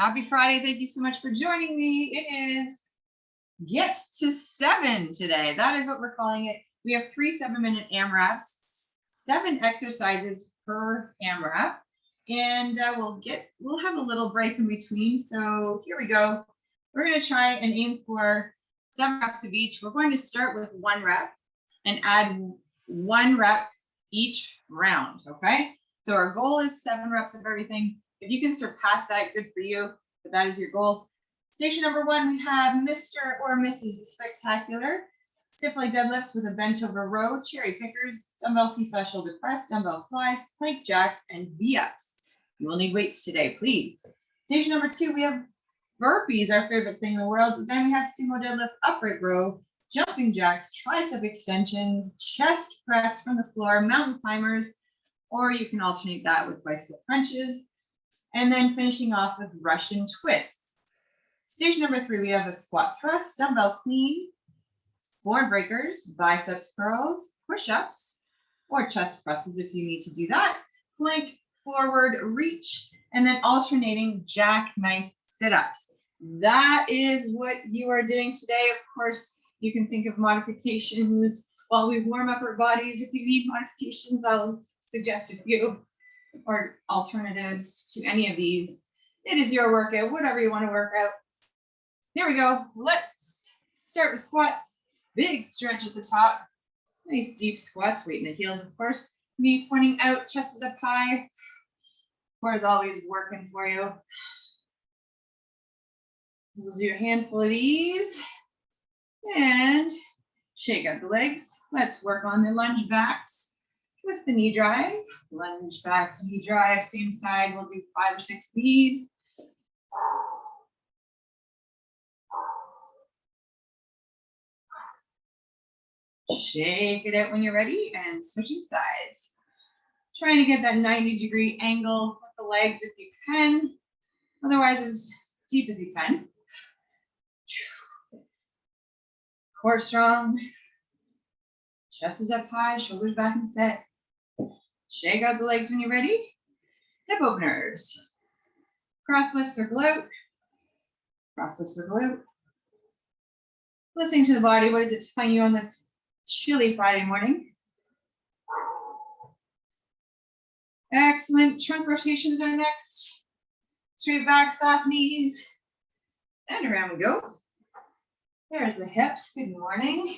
Happy Friday. Thank you so much for joining me. It is Get to 7 today. That is what we're calling it. We have 3 7-minute AMRAPs, 7 exercises per AMRAP, and we'll have a little break in between. So here we go. We're going to try and aim for 7 reps of each. We're going to start with 1 rep and add 1 rep each round. Okay. So our goal is 7 reps of everything. If you can surpass that, good for you, but that is your goal. Station number 1, we have Mr. or Mrs. Spectacular. Stiff leg deadlifts with a bent over row, cherry pickers, dumbbell seesaw shoulder press, dumbbell flies, plank jacks, and V-ups. You will need weights today, please. Station number 2, we have burpees, our favorite thing in the world. Then we have sumo deadlift, upright row, jumping jacks, tricep extensions, chest press from the floor, mountain climbers, or you can alternate that with bicycle crunches. And then finishing off with Russian twists. Station number 3, we have a squat thrust, dumbbell clean, 4 breakers, biceps curls, push-ups, or chest presses if you need to do that, plank, forward, reach, and then alternating jackknife sit-ups. That is what you are doing today. Of course, you can think of modifications while we warm up our bodies. If you need modifications, I'll suggest a few or alternatives to any of these. It is your workout, whatever you want to work out. Here we go. Let's start with squats. Big stretch at the top. Nice deep squats. Weight in the heels, of course. Knees pointing out, chest is up high. Core is always working for you. We'll do a handful of these and shake out the legs. Let's work on the lunge backs with the knee drive. Lunge back, knee drive, same side. We'll do 5 or 6 of these. Shake it out when you're ready and switching sides. Trying to get that 90-degree angle with the legs if you can. Otherwise, as deep as you can. Core strong. Chest is up high, shoulders back and set. Shake out the legs when you're ready. Hip openers. Cross lift, circle out. Cross lift, circle out. Listening to the body, what is it telling you on this chilly Friday morning? Excellent. Trunk rotations are next. Straight back, soft knees. And around we go. There's the hips. Good morning.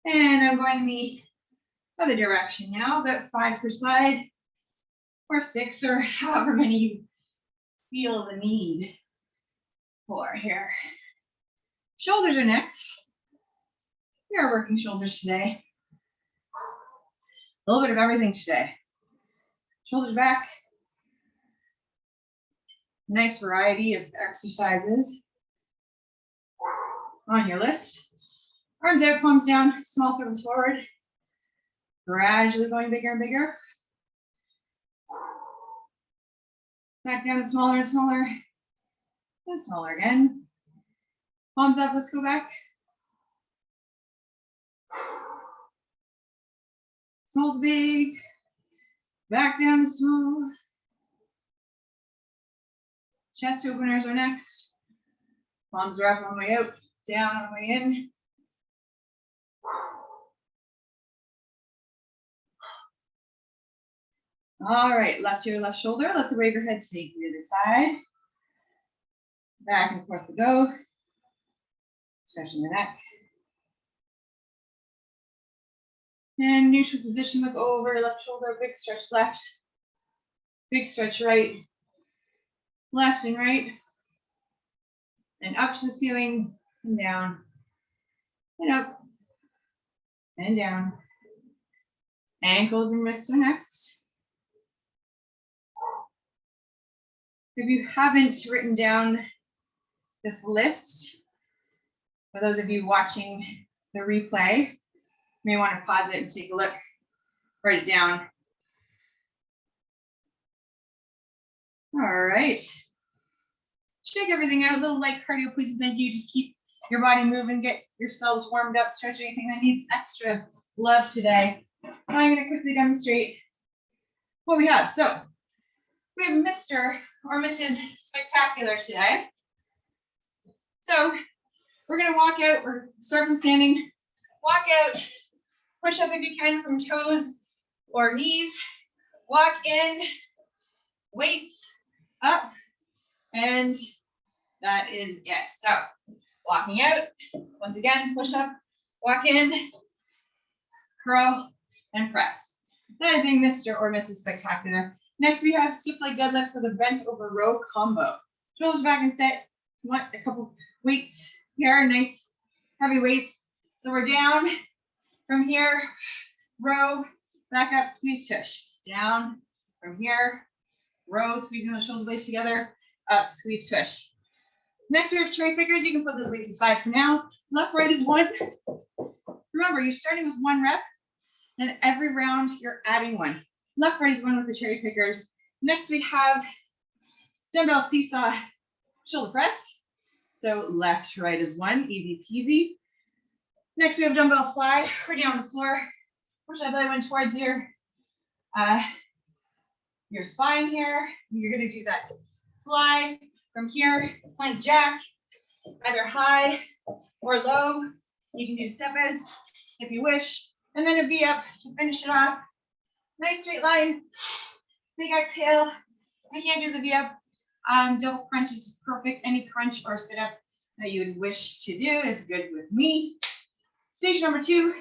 And I'm going the other direction now, about 5 per side, or 6, or however many you feel the need for here. Shoulders are next. We are working shoulders today. A little bit of everything today. Shoulders back. Nice variety of exercises on your list. Arms out, palms down, small circles forward. Gradually going bigger and bigger. Back down to smaller and smaller. And smaller again. Palms up, let's go back. Small to big. Back down to small. Chest openers are next. Palms are up on the way out, down on the way in. All right, left ear, left shoulder. Let the wave your head take you to the side. Back and forth we go. Stretching the neck. And neutral position, look over, left shoulder, big stretch left. Big stretch right. Left and right. And up to the ceiling and down. And up. And down. Ankles and wrists are next. If you haven't written down this list, for those of you watching the replay, you may want to pause it and take a look, write it down. All right. Shake everything out, a little light cardio, please and thank you. Just keep your body moving, get yourselves warmed up, stretch anything that needs extra love today. I'm going to quickly demonstrate what we have. So We have Mr. or Mrs. Spectacular today. So we're gonna walk out, or start from standing, walk out, push up if you can from toes or knees, walk in, weights up, and that is it. So walking out, once again, push up, walk in, curl, and press. That is a Mr. or Mrs. Spectacular. Next, we have stiff leg deadlifts with a bent over row combo. Shoulders back and set. You want a couple weights here, nice heavy weights. So we're down from here, row, back up, squeeze, tush. Down from here, row, squeezing the shoulder blades together, up, squeeze, tush. Next, we have cherry pickers. You can put those weights aside for now. Left, right is one. Remember, you're starting with one rep, and every round you're adding one. Left, right is one with the cherry pickers. Next, we have dumbbell seesaw shoulder press. So left, right is one, easy peasy. Next, we have dumbbell fly. We're down on the floor. Push that belly button towards your spine here. You're gonna do that fly from here, plank jack, either high or low. You can do step outs if you wish. And then a V up to finish it off. Nice straight line, big exhale. I can't do the V up. Double crunch is perfect. Any crunch or sit up that you would wish to do is good with me. Stage number 2,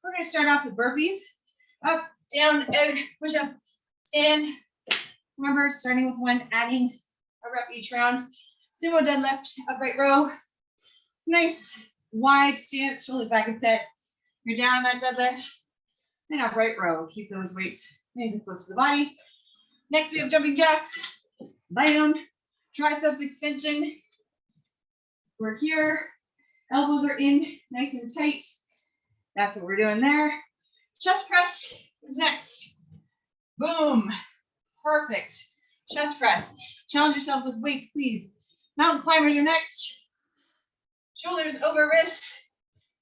we're going to start off with burpees. Up, down, out, push up, stand. Remember, starting with one, adding a rep each round. Sumo deadlift, upright row. Nice wide stance, shoulders back and set. You're down on that deadlift. And upright row. Keep those weights nice and close to the body. Next, we have jumping jacks. Bam. Triceps extension. We're here. Elbows are in, nice and tight. That's what we're doing there. Chest press is next. Boom. Perfect. Chest press. Challenge yourselves with weight, please. Mountain climbers are next. Shoulders over wrists.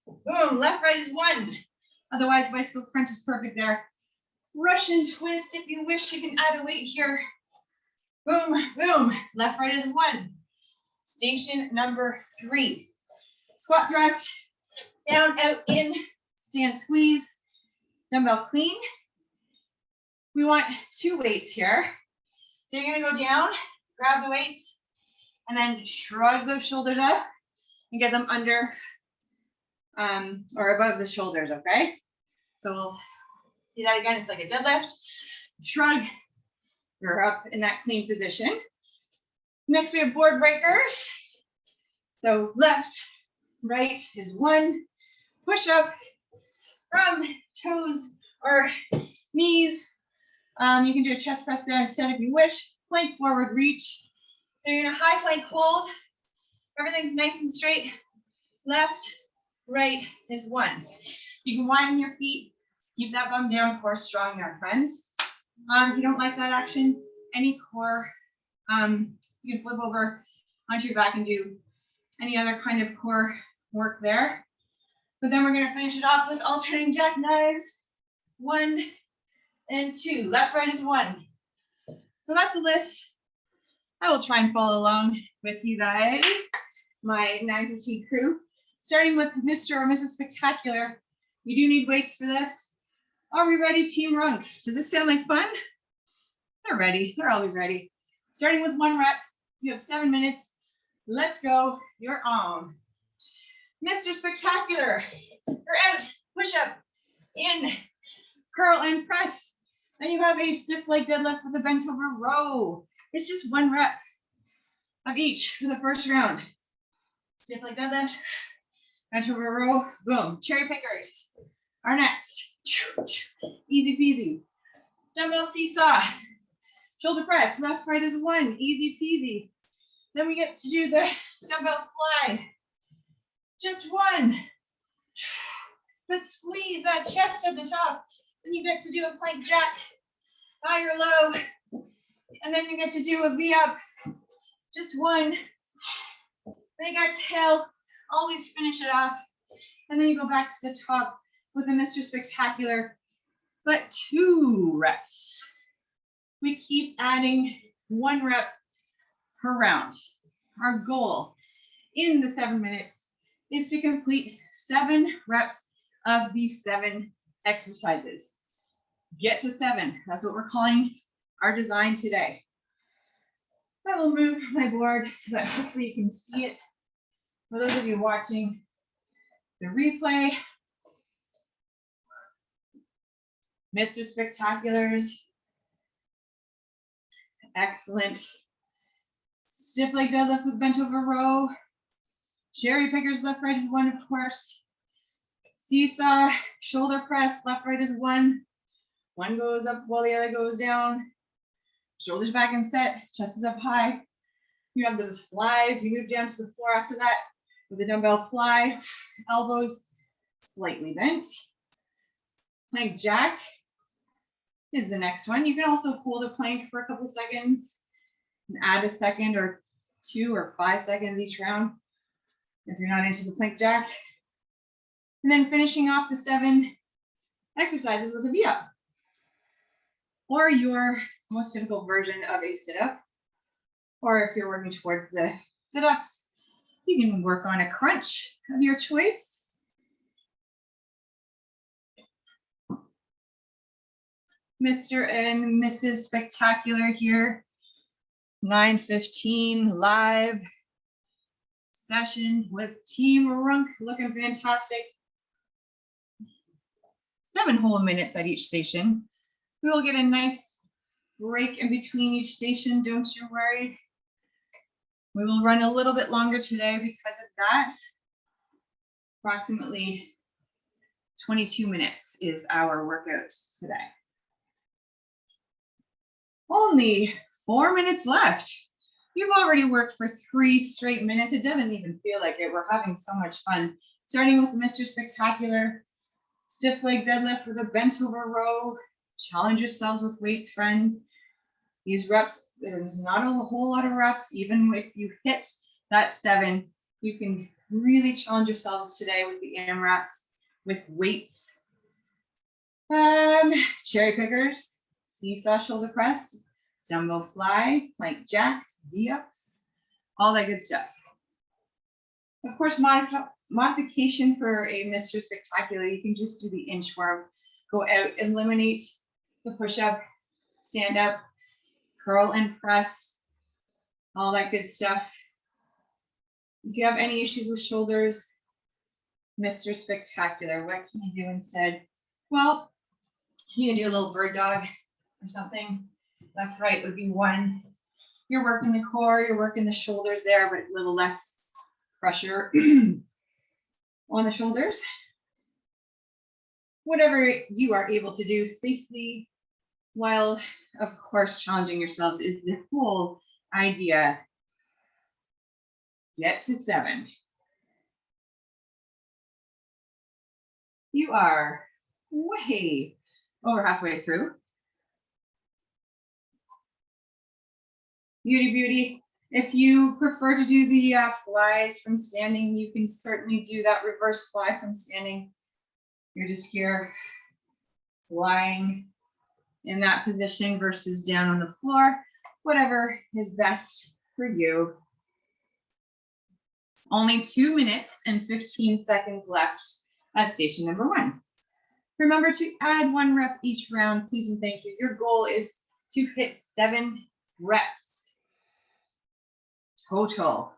Boom. Left, right is one. Otherwise, bicycle crunch is perfect there. Russian twist, if you wish, you can add a weight here. Boom, boom. Left, right is one. Station number 3. Squat thrust, down, out, in, stand, squeeze, dumbbell clean. We want 2 weights here. So you're gonna go down, grab the weights, and then shrug those shoulders up and get them under or above the shoulders, okay? So we'll see that again. It's like a deadlift. Shrug. You're up in that clean position. Next, we have board breakers. So left, right is one. Push up from toes or knees. You can do a chest press there instead if you wish. Plank forward, reach. So you're in a high plank hold. Everything's nice and straight. Left, right is one. You can widen your feet. Keep that bum down, core strong there, friends. If you don't like that action, any core, you can flip over onto your back and do any other kind of core work there. But then we're gonna finish it off with alternating jackknives. 1 and 2. Left, right is one. So that's the list. I will try and follow along with you guys, my 915 crew. Starting with Mr. or Mrs. Spectacular. You do need weights for this. Are we ready, Team Runk? Does this sound like fun? They're ready. They're always ready. Starting with 1 rep. You have 7 minutes. Let's go. You're on. Mr. Spectacular. You're out. Push up. In. Curl and press. Then you have a stiff leg deadlift with a bent over row. It's just 1 rep of each for the first round. Stiff leg deadlift. Bent over row. Boom. Cherry pickers are next. Easy peasy. Dumbbell seesaw. Shoulder press. Left, right is one. Easy peasy. Then we get to do the dumbbell fly. Just 1. But squeeze that chest at the top. Then you get to do a plank jack. High or low. And then you get to do a V up. Just 1. Big exhale. Always finish it off. And then you go back to the top with a Mr. Spectacular, but 2 reps. We keep adding 1 rep per round. Our goal in the 7 minutes is to complete 7 reps of these 7 exercises. Get to 7. That's what we're calling our design today. I will move my board so that hopefully you can see it. For those of you watching the replay, Mr. Spectaculars, excellent. Stiff leg deadlift with bent over row. Cherry pickers, left, right is 1, of course. Seesaw, shoulder press, left, right is 1. 1 goes up while the other goes down. Shoulders back and set, chest is up high. You have those flies, you move down to the floor after that with a dumbbell fly, elbows slightly bent. Plank jack is the next one. You can also hold a plank for a couple seconds and add a second or 2 or 5 seconds each round if you're not into the plank jack. And then finishing off the 7 exercises with a V-up. Or your most difficult version of a sit-up. Or if you're working towards the sit-ups, you can work on a crunch of your choice. Mr. and Mrs. Spectacular here. 9:15 live session with Team Runk, looking fantastic. 7 whole minutes at each station. We will get a nice break in between each station, don't you worry. We will run a little bit longer today because of that. Approximately 22 minutes is our workout today. Only 4 minutes left. You've already worked for 3 straight minutes. It doesn't even feel like it. We're having so much fun. Starting with Mr. Spectacular, stiff leg deadlift with a bent over row. Challenge yourselves with weights, friends. These reps, there's not a whole lot of reps. Even if you hit that 7, you can really challenge yourselves today with the AMRAPs, with weights. Cherry pickers, seesaw shoulder press, dumbbell fly, plank jacks, V-ups, all that good stuff. Of course, modification for a Mr. Spectacular, you can just do the inchworm. Go out, eliminate the push-up, stand up, curl and press, all that good stuff. If you have any issues with shoulders, Mr. Spectacular, what can you do instead? Well, you can do a little bird dog or something. Left, right would be 1. You're working the core, you're working the shoulders there, but a little less pressure on the shoulders. Whatever you are able to do safely, while of course challenging yourselves, is the whole idea. Get to 7. You are way over halfway through. Beauty, beauty. If you prefer to do the flies from standing, you can certainly do that reverse fly from standing. You're just here flying in that position versus down on the floor, whatever is best for you. Only 2 minutes and 15 seconds left at station number 1. Remember to add 1 rep each round, please and thank you. Your goal is to hit 7 reps total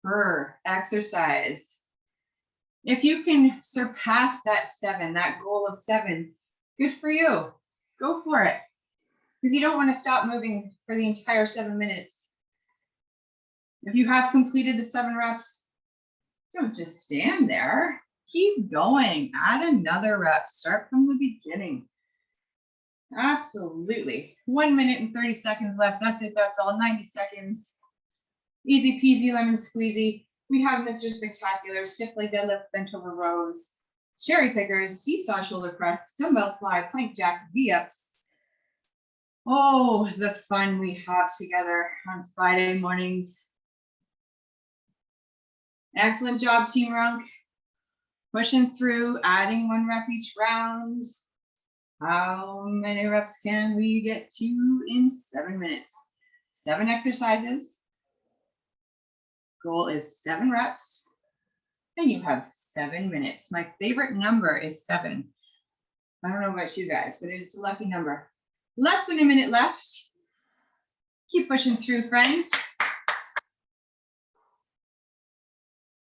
per exercise. If you can surpass that 7, that goal of 7, good for you. Go for it. Because you don't want to stop moving for the entire 7 minutes. If you have completed the 7 reps, don't just stand there. Keep going. Add another rep. Start from the beginning. Absolutely. 1 minute and 30 seconds left. That's it. That's all. 90 seconds. Easy peasy lemon squeezy. We have Mr. Spectacular, stiff leg deadlift, bent over rows, cherry pickers, seesaw shoulder press, dumbbell fly, plank jack, V-ups. Oh, the fun we have together on Friday mornings. Excellent job, Team Runk. Pushing through, adding 1 rep each round. How many reps can we get to in 7 minutes? 7 exercises. Goal is 7 reps. And you have 7 minutes. My favorite number is 7. I don't know about you guys, but it's a lucky number. Less than a minute left. Keep pushing through, friends.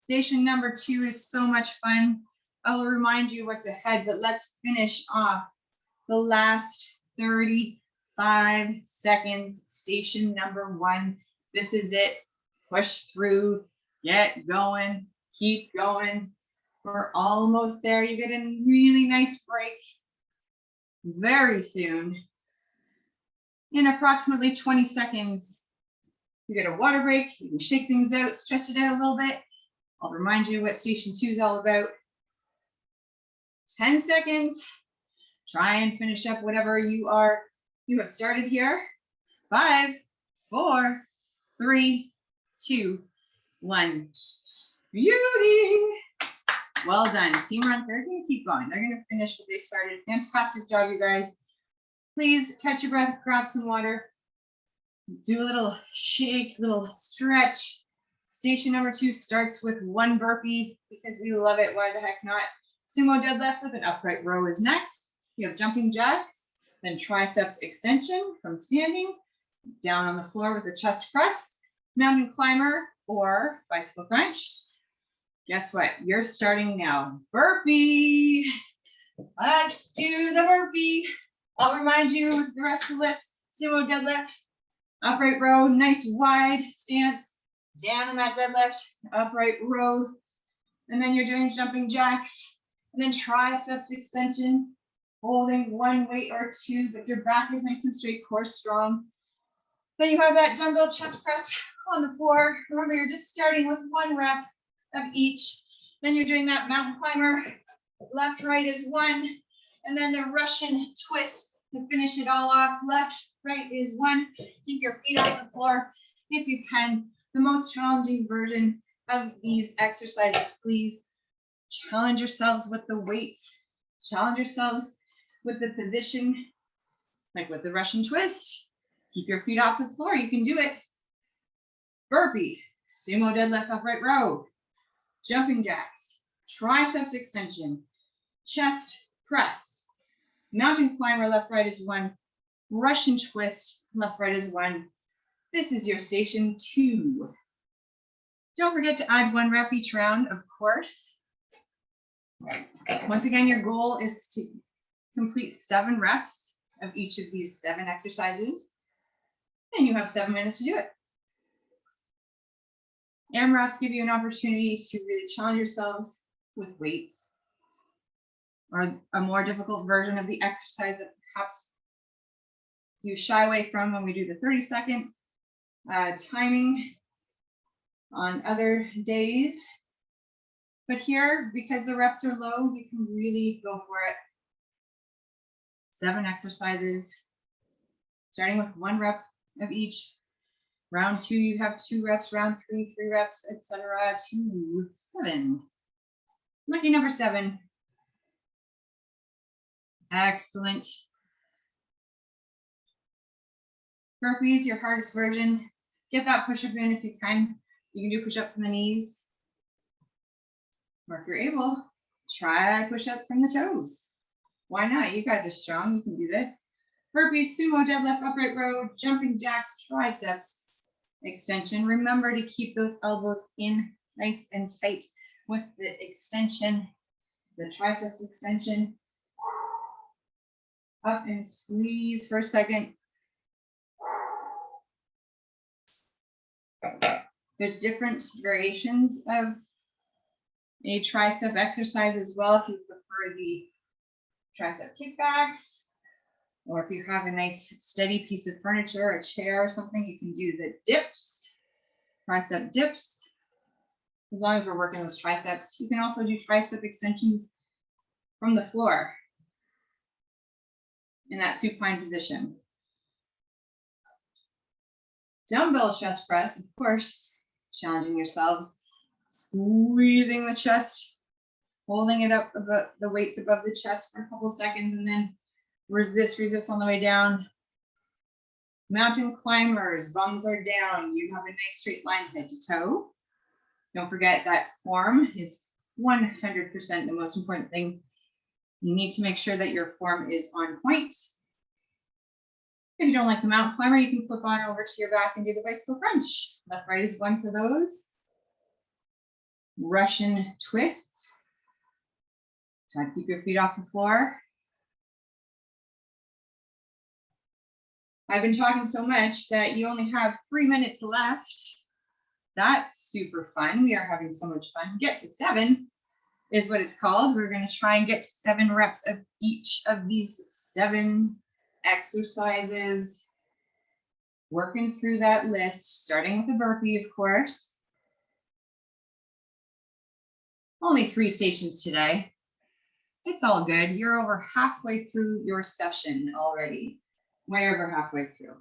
Station number 2 is so much fun. I will remind you what's ahead, but let's finish off the last 35 seconds. Station number 1. This is it. Push through, get going, keep going. We're almost there. You get a really nice break very soon. In approximately 20 seconds, you get a water break. You can shake things out, stretch it out a little bit. I'll remind you what station 2 is all about. 10 seconds. Try and finish up whatever you have started here. 5, 4, 3, 2, 1. Beauty. Well done. Team run, they're going to keep going. They're going to finish what they started. Fantastic job, you guys. Please catch your breath, grab some water. Do a little shake, little stretch. Station number 2 starts with 1 burpee because we love it. Why the heck not? Sumo deadlift with an upright row is next. You have jumping jacks, then triceps extension from standing, down on the floor with a chest press, mountain climber, or bicycle crunch. Guess what? You're starting now. Burpee. Let's do the burpee. I'll remind you the rest of the list. Sumo deadlift, upright row, nice wide stance, down in that deadlift, upright row. And then you're doing jumping jacks, and then triceps extension, holding 1 weight or 2, but your back is nice and straight, core strong. Then you have that dumbbell chest press on the floor. Remember, you're just starting with 1 rep of each. Then you're doing that mountain climber. Left, right is 1. And then the Russian twist to finish it all off. Left, right is 1. Keep your feet off the floor if you can. The most challenging version of these exercises, please challenge yourselves with the weights. Challenge yourselves with the position, like with the Russian twist. Keep your feet off the floor. You can do it. Burpee, sumo deadlift, upright row, jumping jacks, triceps extension, chest press, mountain climber, left, right is 1, Russian twist, left, right is 1. This is your station 2. Don't forget to add 1 rep each round, of course. Once again, your goal is to complete 7 reps of each of these 7 exercises, and you have 7 minutes to do it. AMRAPs give you an opportunity to really challenge yourselves with weights or a more difficult version of the exercise that perhaps you shy away from when we do the 30-second timing on other days. But here, because the reps are low, you can really go for it. 7 exercises, starting with 1 rep of each. Round 2, you have 2 reps. Round 3, 3 reps, etc. 2, 7. Lucky number 7. Excellent. Burpees, your hardest version. Get that push-up in if you can. You can do push-up from the knees. Or if you're able, try push-up from the toes. Why not? You guys are strong. You can do this. Burpees, sumo deadlift, upright row, jumping jacks, triceps extension. Remember to keep those elbows in nice and tight with the extension, the triceps extension. Up and squeeze for a second. There's different variations of a tricep exercise as well. If you prefer the tricep kickbacks, or if you have a nice steady piece of furniture, a chair or something, you can do the dips, tricep dips. As long as we're working those triceps, you can also do tricep extensions from the floor in that supine position. Dumbbell chest press, of course, challenging yourselves, squeezing the chest, holding it up above the weights above the chest for a couple seconds, and then Resist on the way down. Mountain climbers, bums are down. You have a nice straight line head to toe. Don't forget that form is 100% the most important thing. You need to make sure that your form is on point. If you don't like the mountain climber, you can flip on over to your back and do the bicycle crunch. Left, right is one for those. Russian twists. Try to keep your feet off the floor. I've been talking so much that you only have 3 minutes left. That's super fun. We are having so much fun. Get to 7 is what it's called. We're going to try and get to 7 reps of each of these 7 exercises. Working through that list, starting with the burpee, of course. Only 3 stations today. It's all good. You're over halfway through your session already. Way over halfway through.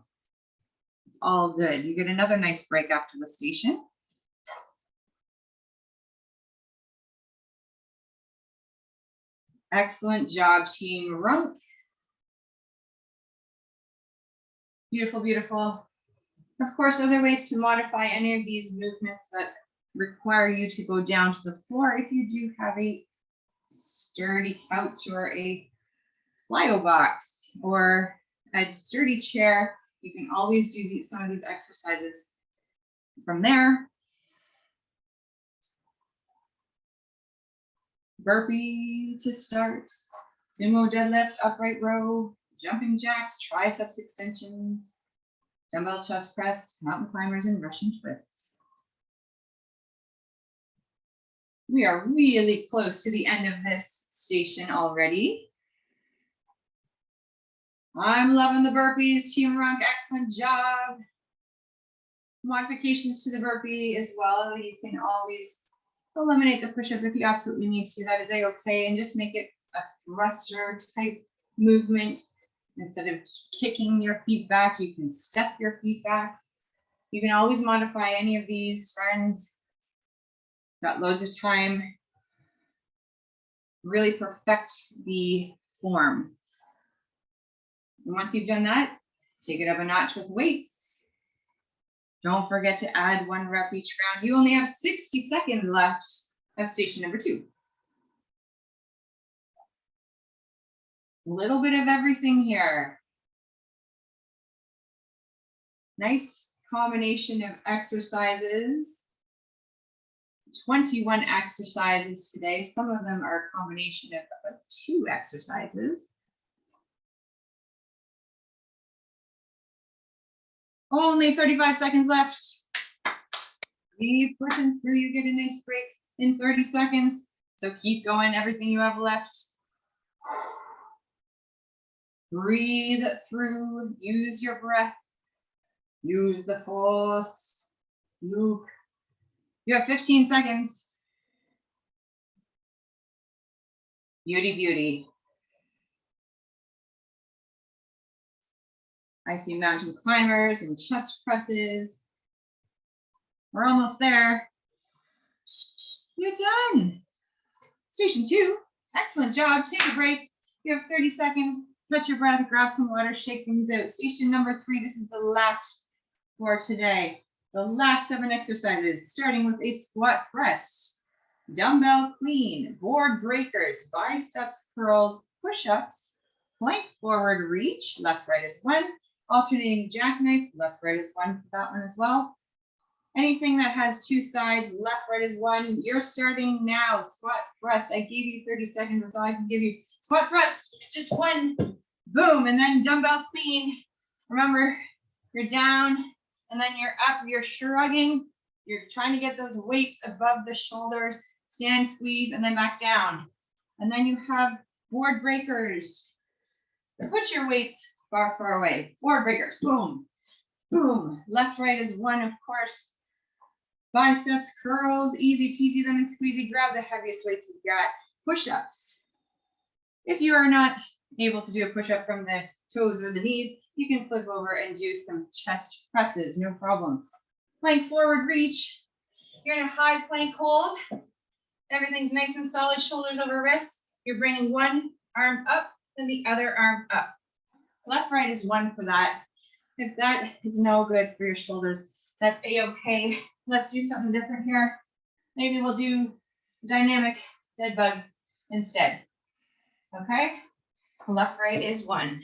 It's all good. You get another nice break after the station. Excellent job, Team Runk. Beautiful, beautiful. Of course, other ways to modify any of these movements that require you to go down to the floor. If you do have a sturdy couch or a plyo box or a sturdy chair, you can always do some of these exercises from there. Burpee to start, sumo deadlift, upright row, jumping jacks, triceps extensions, dumbbell chest press, mountain climbers, and Russian twists. We are really close to the end of this station already. I'm loving the burpees, Team Runk, excellent job. Modifications to the burpee as well. You can always eliminate the push-up if you absolutely need to. That is a-okay, and just make it a thruster type movement. Instead of kicking your feet back, you can step your feet back. You can always modify any of these, friends. Got loads of time. Really perfect the form. And once you've done that, take it up a notch with weights. Don't forget to add 1 rep each round. You only have 60 seconds left of station number 2. A little bit of everything here. Nice combination of exercises. 21 exercises today. Some of them are a combination of 2 exercises. Only 35 seconds left. Keep pushing through. You get a nice break in 30 seconds. So keep going, everything you have left. Breathe through. Use your breath. Use the force. Luke. You have 15 seconds. Beauty, beauty. I see mountain climbers and chest presses. We're almost there. You're done. Station 2, excellent job. Take a break. You have 30 seconds. Catch your breath, grab some water, shake things out. Station number 3, this is the last for today. The last 7 exercises, starting with a squat press, dumbbell clean, board breakers, biceps curls, push-ups, plank forward reach, left, right is 1, alternating jackknife, left, right is 1 for that one as well. Anything that has 2 sides, left, right is 1. You're starting now. Squat thrust. I gave you 30 seconds. That's all I can give you. Squat thrust, just 1. Boom. And then dumbbell clean. Remember, you're down and then you're up. You're shrugging. You're trying to get those weights above the shoulders. Stand, squeeze, and then back down. And then you have board breakers. Put your weights far, far away. Board breakers. Boom. Boom. Left, right is 1, of course. Biceps curls, easy peasy lemon squeezy. Grab the heaviest weights you've got. Push-ups. If you are not able to do a push-up from the toes or the knees, you can flip over and do some chest presses, no problem. Plank forward reach. You're in a high plank hold. Everything's nice and solid, shoulders over wrists. You're bringing 1 arm up, then the other arm up. Left, right is 1 for that. If that is no good for your shoulders, that's a-okay. Let's do something different here. Maybe we'll do dynamic dead bug instead. Okay? Left, right is 1.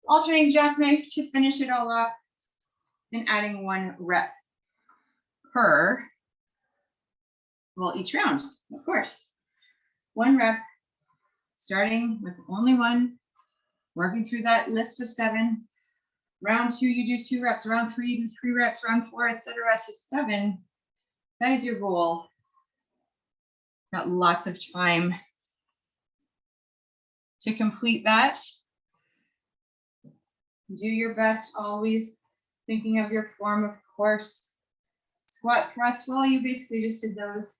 Alternating jackknife to finish it all off and adding 1 rep per, well, each round, of course. 1 rep, starting with only 1, working through that list of 7. Round 2, you do 2 reps. Round 3, you do 3 reps. Round 4, etc. to 7. That is your goal. Got lots of time to complete that. Do your best, always thinking of your form, of course. Squat thrust, well, you basically just did those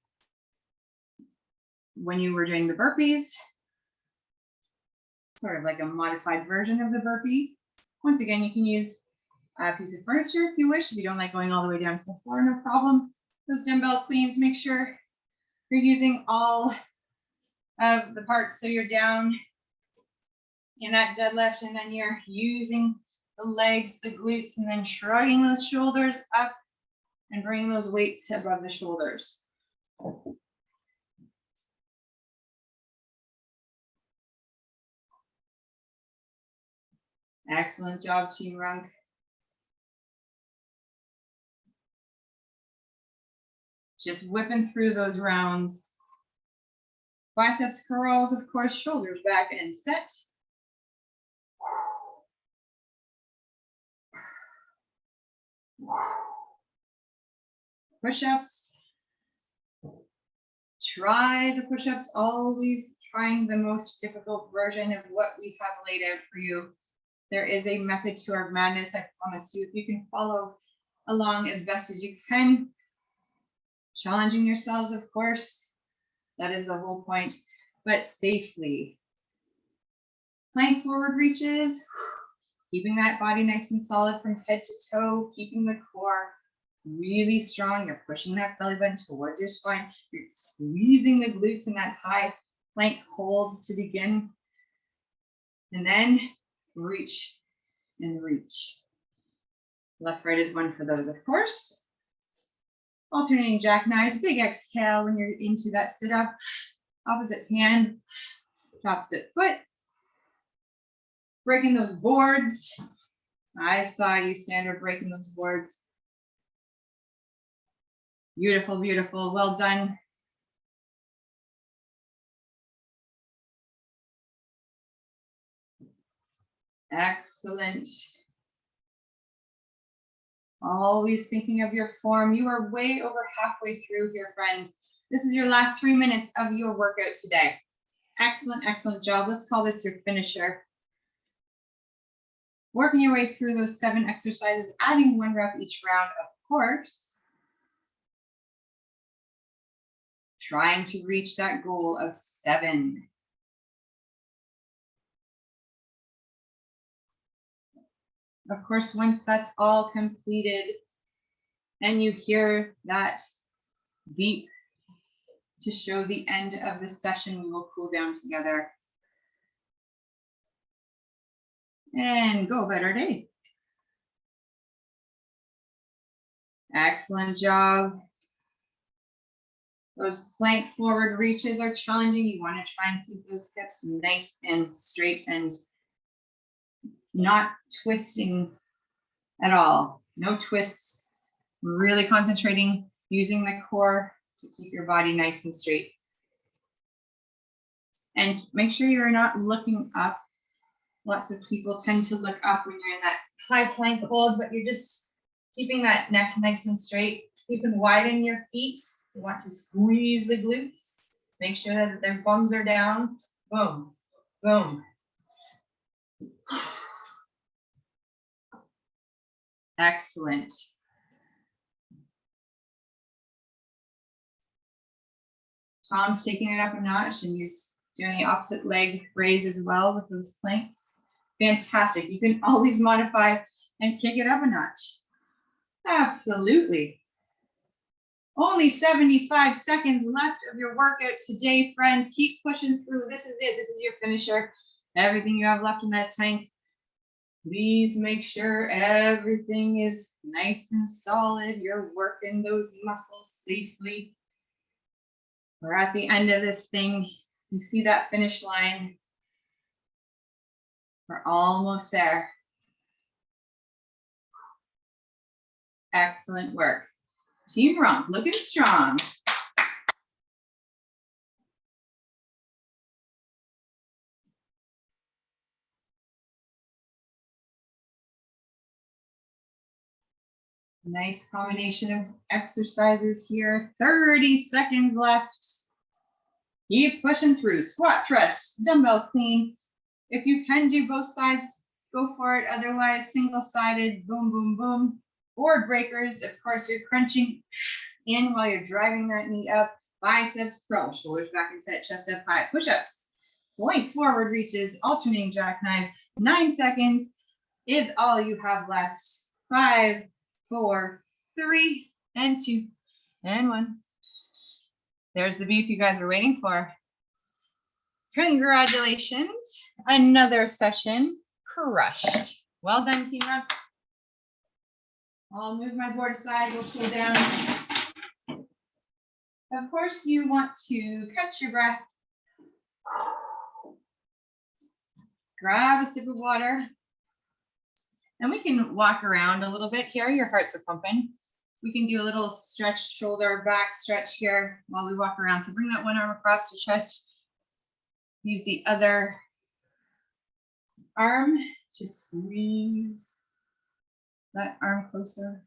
when you were doing the burpees. Sort of like a modified version of the burpee. Once again, you can use a piece of furniture if you wish. If you don't like going all the way down to the floor, no problem. Those dumbbell cleans, make sure you're using all of the parts so you're down in that deadlift, and then you're using the legs, the glutes, and then shrugging those shoulders up and bringing those weights above the shoulders. Excellent job, Team Runk. Just whipping through those rounds. Biceps curls, of course, shoulders back and set. Push-ups. Try the push-ups, always trying the most difficult version of what we have laid out for you. There is a method to our madness, I promise you. If you can follow along as best as you can, challenging yourselves, of course, that is the whole point, but safely. Plank forward reaches, keeping that body nice and solid from head to toe, keeping the core really strong. You're pushing that belly button towards your spine. You're squeezing the glutes in that high plank hold to begin. And then reach and reach. Left, right is 1 for those, of course. Alternating jackknives, big exhale when you're into that sit-up. Opposite hand, opposite foot. Breaking those boards. I saw you stand there breaking those boards. Beautiful, beautiful. Well done. Excellent. Always thinking of your form. You are way over halfway through here, friends. This is your last 3 minutes of your workout today. Excellent, excellent job. Let's call this your finisher. Working your way through those 7 exercises, adding 1 rep each round, of course. Trying to reach that goal of 7. Of course, once that's all completed and you hear that beep to show the end of the session, we will cool down together and go about our day. Excellent job. Those plank forward reaches are challenging. You want to try and keep those hips nice and straight and not twisting at all. No twists. Really concentrating, using the core to keep your body nice and straight. And make sure you're not looking up. Lots of people tend to look up when you're in that high plank hold, but you're just keeping that neck nice and straight. You can widen your feet. You want to squeeze the glutes. Make sure that their bums are down. Boom, boom. Excellent. Tom's taking it up a notch, and he's doing the opposite leg raise as well with those planks. Fantastic. You can always modify and kick it up a notch. Absolutely. Only 75 seconds left of your workout today, friends. Keep pushing through. This is it. This is your finisher. Everything you have left in that tank. Please make sure everything is nice and solid. You're working those muscles safely. We're at the end of this thing. You see that finish line? We're almost there. Excellent work. Team Rump, looking strong. Nice combination of exercises here. 30 seconds left. Keep pushing through. Squat thrust, dumbbell clean. If you can do both sides, go for it. Otherwise, single-sided, boom, boom, boom. Board breakers, of course, you're crunching in while you're driving that knee up. Biceps pro, shoulders back and set, chest up high. Push-ups, plank forward reaches, alternating jackknives. 9 seconds is all you have left. 5, 4, 3, and 2, and 1. There's the beep you guys were waiting for. Congratulations. Another session crushed. Well done, Team Rump. I'll move my board aside. We'll cool down. Of course, you want to catch your breath. Grab a sip of water. And we can walk around a little bit here. Your hearts are pumping. We can do a little stretch, shoulder back stretch here while we walk around. So bring that one arm across your chest. Use the other arm to squeeze that arm closer.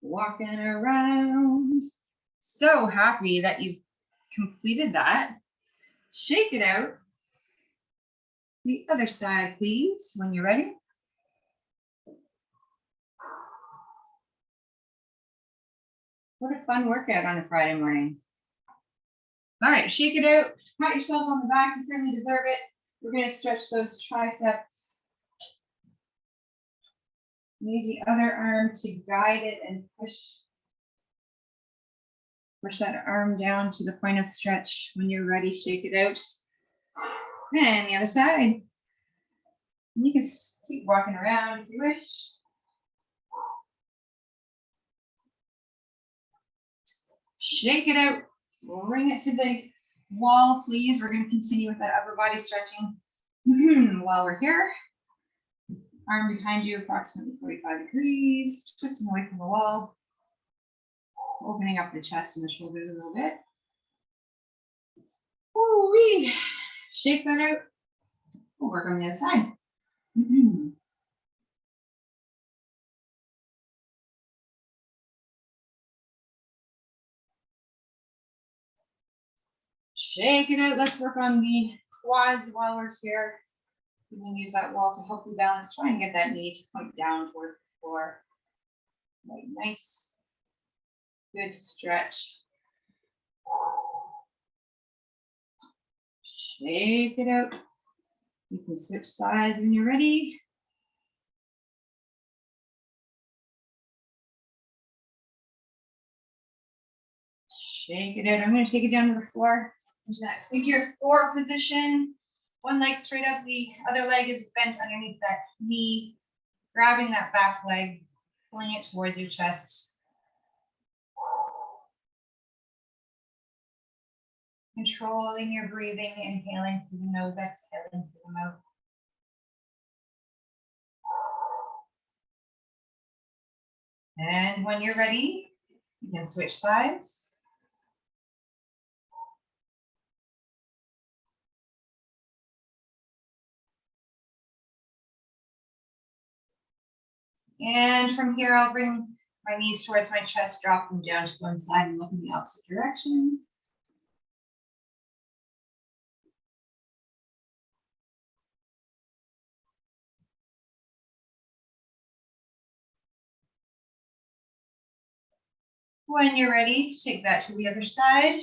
Walking around. So happy that you've completed that. Shake it out. The other side, please, when you're ready. What a fun workout on a Friday morning. All right, shake it out. Pat yourselves on the back. You certainly deserve it. We're going to stretch those triceps. Use the other arm to guide it and push that arm down to the point of stretch. When you're ready, shake it out. And the other side. You can keep walking around if you wish. Shake it out. Bring it to the wall, please. We're going to continue with that upper body stretching while we're here. Arm behind you, approximately 45 degrees. Twisting away from the wall. Opening up the chest and the shoulders a little bit. Ooh-wee. Shake that out. We'll work on the other side. Shake it out. Let's work on the quads while we're here. You can use that wall to help you balance. Try and get that knee to point down toward the floor. Like nice, good stretch. Shake it out. You can switch sides when you're ready. Shake it out. I'm going to take it down to the floor into that figure 4 position. One leg straight up, the other leg is bent underneath that knee. Grabbing that back leg, pulling it towards your chest. Controlling your breathing, inhaling through the nose, exhaling through the mouth. And when you're ready, you can switch sides. And from here, I'll bring my knees towards my chest, drop them down to one side and look in the opposite direction. When you're ready, take that to the other side.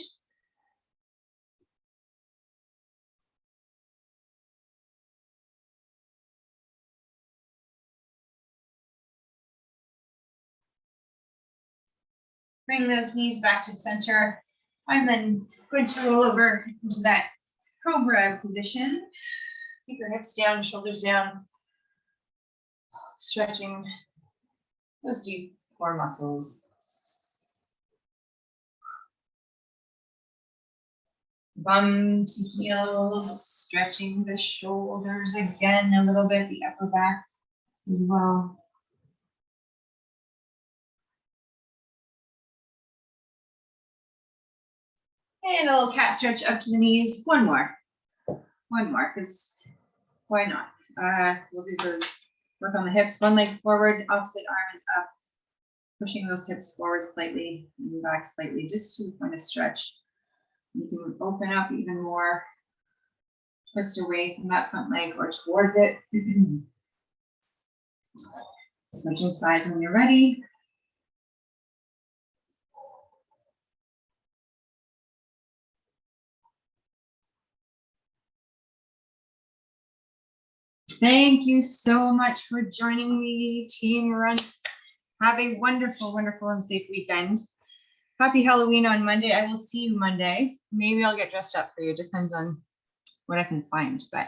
Bring those knees back to center. I'm then going to roll over into that cobra position. Keep your hips down, shoulders down. Stretching those deep core muscles. Bum to heels, stretching the shoulders again a little bit, the upper back as well. And a little cat stretch up to the knees. One more, because why not? We'll do those, work on the hips, one leg forward, opposite arm is up, pushing those hips forward slightly and back slightly, just to kind of stretch. You can open up even more, twist away from that front leg or towards it. Switching sides when you're ready. Thank you so much for joining me, Team Run. Have a wonderful, wonderful and safe weekend. Happy Halloween on Monday. I will see you Monday. Maybe I'll get dressed up for you. Depends on what I can find, but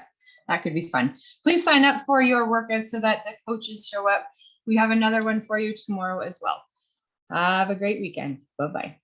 that could be fun. Please sign up for your workouts so that the coaches show up. We have another one for you tomorrow as well. Have a great weekend. Bye-bye.